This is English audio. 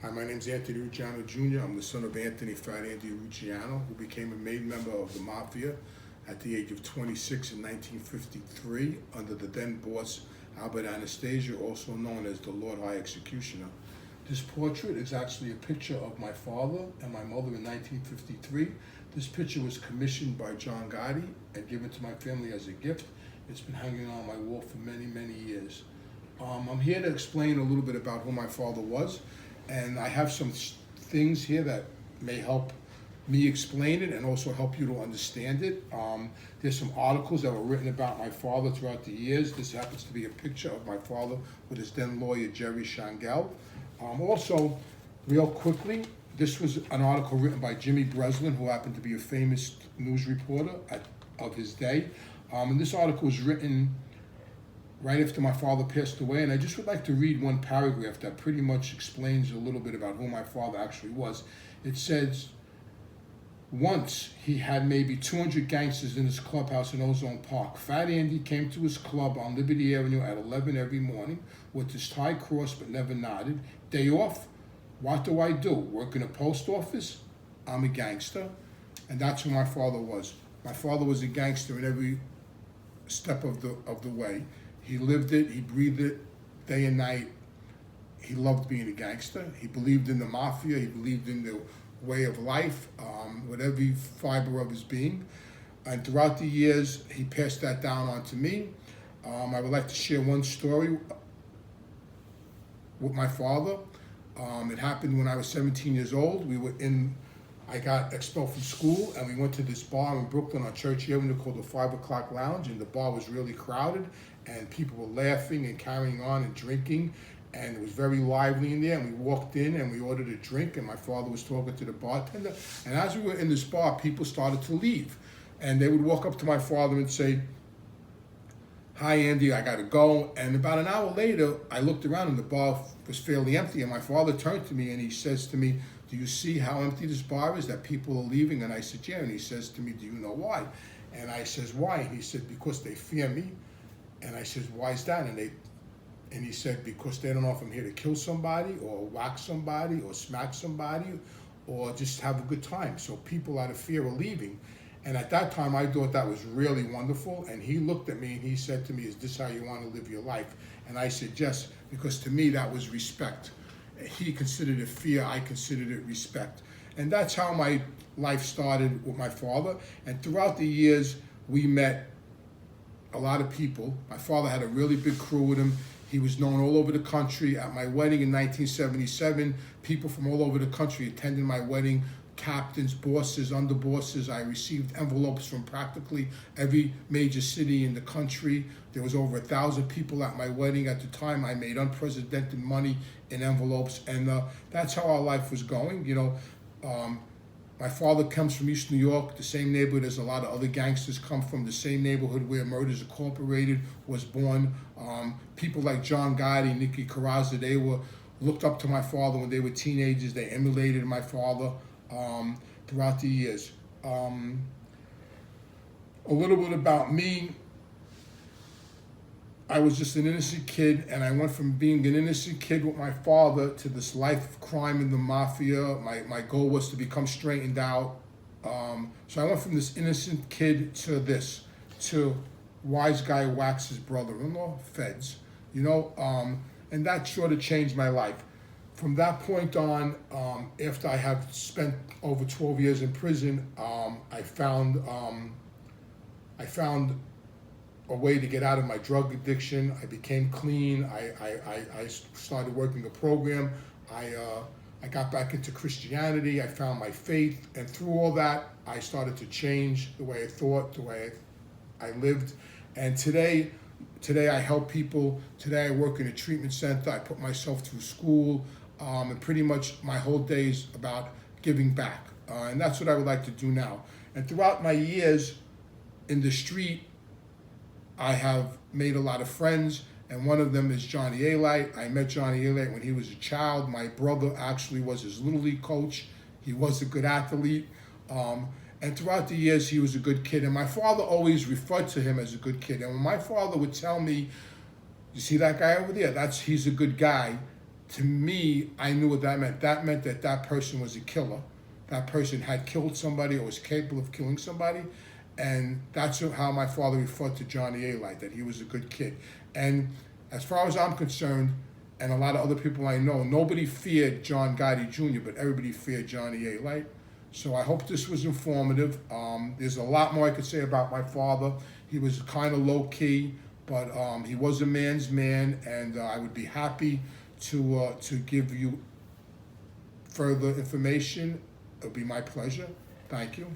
Hi, my name's Anthony Ruggiano Jr. I'm the son of Anthony Fat Andy Ruggiano, who became a made member of the Mafia at the age of 26 in 1953 under the then boss Albert Anastasia, also known as the Lord High Executioner. This portrait is actually a picture of my father and my mother in 1953. This picture was commissioned by John Gotti and given to my family as a gift. It's been hanging on my wall for many, many years. I'm here to explain a little bit about who my father was, and I have some things here that may help me explain it and also help you to understand it. There's some articles that were written about my father throughout the years. This happens to be a picture of my father with his then lawyer, Jerry Shangel. Also, real quickly, this was an article written by Jimmy Breslin, who happened to be a famous news reporter of his day. And this article was written right after my father passed away, and I just would like to read one paragraph that pretty much explains a little bit about who my father actually was. It says, once he had maybe 200 gangsters in his clubhouse in Ozone Park. Fat Andy came to his club on Liberty Avenue at 11 every morning with his tie crossed but never nodded. Day off? What do I do? Work in a post office? I'm a gangster. And that's who my father was. My father was a gangster in every step of the way. He lived it, he breathed it, day and night. He loved being a gangster. He believed in the Mafia, he believed in the way of life, with every fiber of his being. And throughout the years, he passed that down on to me. I would like to share one story with my father. It happened when I was 17 years old. I got expelled from school, and we went to this bar in Brooklyn on Church Avenue called the 5 O'Clock Lounge, and the bar was really crowded, and people were laughing and carrying on and drinking, and it was very lively in there. And we walked in and we ordered a drink, and my father was talking to the bartender. And as we were in this bar, people started to leave, and they would walk up to my father and say, "Hi, Andy, I gotta go." And about an hour later, I looked around and the bar was fairly empty, and my father turned to me and he says to me, "Do you see how empty this bar is, that people are leaving?" And I said, "Yeah." And he says to me, "Do you know why?" And I says, "Why?" And he said, "Because they fear me." And I says, "Why is that?" And he said, "Because they don't know if I'm here to kill somebody or whack somebody or smack somebody or just have a good time. So people out of fear are leaving." And at that time, I thought that was really wonderful. And he looked at me and he said to me, "Is this how you want to live your life?" And I said, "Yes," because to me, that was respect. He considered it fear, I considered it respect. And that's how my life started with my father. And throughout the years, we met a lot of people. My father had a really big crew with him. He was known all over the country. At my wedding in 1977, people from all over the country attended my wedding. Captains, bosses, underbosses. I received envelopes from practically every major city in the country. There was over 1,000 people at my wedding. At the time, I made unprecedented money in envelopes, and that's how our life was going. My father comes from East New York, the same neighborhood as a lot of other gangsters come from, the same neighborhood where Murders Incorporated was born. People like John Gotti, Nicky Carrazza, they looked up to my father when they were teenagers. They emulated my father throughout the years. A little bit about me. I was just an innocent kid, and I went from being an innocent kid with my father to this life of crime in the Mafia. My goal was to become straightened out. So I went from this innocent kid to wise guy whacks his brother-in-law, feds, and that sort of changed my life. From that point on, after I have spent over 12 years in prison, I found a way to get out of my drug addiction. I became clean. I started working a program. I got back into Christianity. I found my faith, and through all that, I started to change the way I thought, the way I lived. And today I help people. Today I work in a treatment center. I put myself through school, and pretty much my whole day is about giving back. And that's what I would like to do now. And throughout my years in the street, I have made a lot of friends, and one of them is Johnny Alite. I met Johnny Alite when he was a child. My brother actually was his Little League coach. He was a good athlete. And throughout the years, he was a good kid. And my father always referred to him as a good kid. And when my father would tell me, "You see that guy over there? He's a good guy," to me, I knew what that meant. That meant that that person was a killer. That person had killed somebody or was capable of killing somebody. And that's how my father referred to Johnny A. Light, that he was a good kid. And as far as I'm concerned, and a lot of other people I know, nobody feared John Gotti Jr., but everybody feared Johnny A. Light. So I hope this was informative. There's a lot more I could say about my father. He was kind of low key, but he was a man's man, and I would be happy to give you further information. It'll be my pleasure. Thank you.